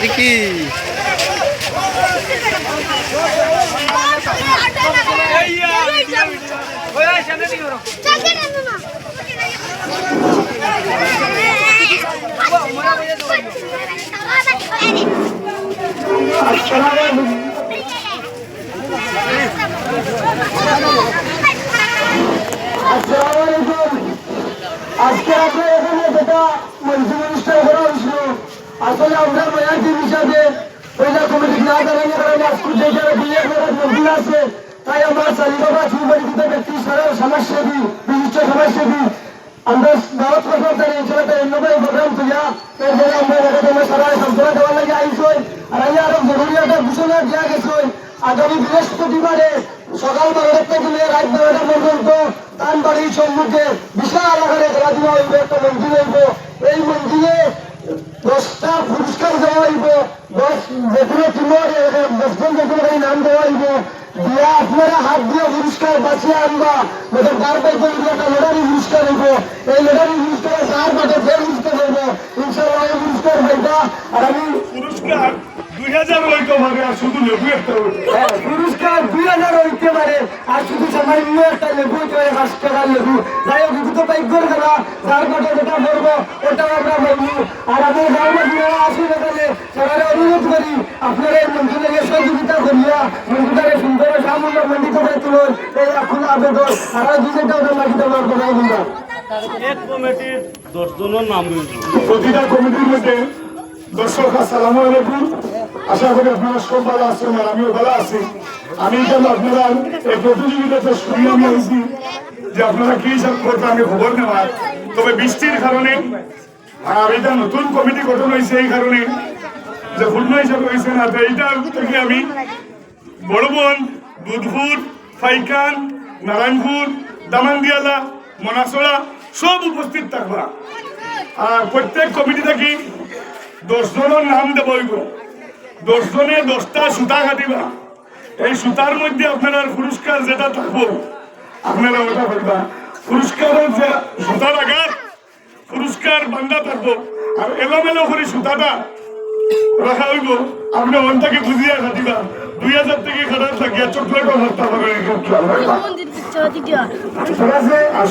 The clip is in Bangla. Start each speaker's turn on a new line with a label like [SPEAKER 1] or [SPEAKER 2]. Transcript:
[SPEAKER 1] দেখি
[SPEAKER 2] আজকে আপনার এখানে যেটা মন্ত্রী অনুষ্ঠান করা হয়েছিল আসলে আমরা মায়াটি হিসাবে পয়লা কমিটি না জানানোর কারণে আজকে যেখানে বিয়ে করার মন্দির আছে তাই আমার চালিবাবা সুপরিচিত ব্যক্তি সমাজসেবী বিশিষ্ট সমাজসেবী আমরা দাওয়াত করতে চাই এছাড়া অন্যভাবে প্রোগ্রাম তুলিয়া এরপরে আমরা এখানে সারা সান্ত্বনা দেওয়ার লাগে আইসই আর আমি আরো জরুরি একটা ঘোষণা দেওয়া গেছে আগামী বৃহস্পতিবারে সকাল 12টা থেকে রাত 12টা পর্যন্ত তানবাড়ির সম্মুখে বিশাল আকারে খেলাধুলা হইব একটা মন্দির হইব এই মন্দিরে 10টা পুরস্কার দেওয়া হইব 10 যেগুলো টিমের 10জন যেগুলো নাম দেওয়া হইব দিয়া আপনারা হাত দিয়ে পুরস্কার বাঁচিয়ে আনবা ওদের কার পাইতে একটা লটারি পুরস্কার হইব এই লটারি পুরস্কারে কার পাঠে ফের পুরস্কার হইব ইনশাআল্লাহ এই পুরস্কার পাইবা আর আমি পুরস্কার 2000 হইতে পারে আর শুধু লেবু একটা পুরস্কার 2000 হইতে পারে আর শুধু সামান্য একটা লেবু হইতে পারে 5 টাকার লেবু যাই হোক দুটো বাইক করে দেবা যার পাঠে যেটা করবো ওটাও আমরা বলবো আর আমি গাঁওয়া দিয়ে আসুন এখানে সবাই অনুরোধ করি আপনারা এই মন্দিরে সহযোগিতা করিয়া মন্দিরে সুন্দর সামুদ্র মন্দির করে তুলুন এই এখন আবেদন আর দুজনটা ওদের মাটিতে আমার কোথায় দিবা
[SPEAKER 3] এক কমিটির 10 জনের নাম রয়েছে
[SPEAKER 2] প্রতিটা কমিটির মধ্যে দর্শক আসসালামু আলাইকুম আশা করি আপনারা সব ভালো আছেন আর আমিও ভালো আছি আমি এখানে আপনারা এই প্রতিযোগিতাতে শুনে আমি হয়েছি যে আপনারা কি হিসাব করতে আমি খবর নেওয়ার তবে বৃষ্টির কারণে আর এটা নতুন কমিটি গঠন হয়েছে এই কারণে যে পূর্ণ হিসাবে হয়েছে না তো এইটার থেকে আমি বড়বন দুধপুর ফাইকান নারায়ণপুর দামানদিয়ালা মনাসড়া সব উপস্থিত থাকবা আর প্রত্যেক কমিটি থেকে 10 জনের নাম দেব 10 জনে 10টা সুতা কাটিবা এই সুতার মধ্যে আপনার পুরস্কার যেটা থাকবো আপনারা ওটা বলবা পুরস্কারের যে সুতা লাগার পুরস্কার বান্ধা থাকবো আর এলোমেলো করে সুতাটা রাখা হইব আপনি ওখান থেকে বুঝিয়া কাটিবা 2000 থেকে খারাপ থাকিয়া চকলেটও হারতে পারবেন ঠিক আছে আর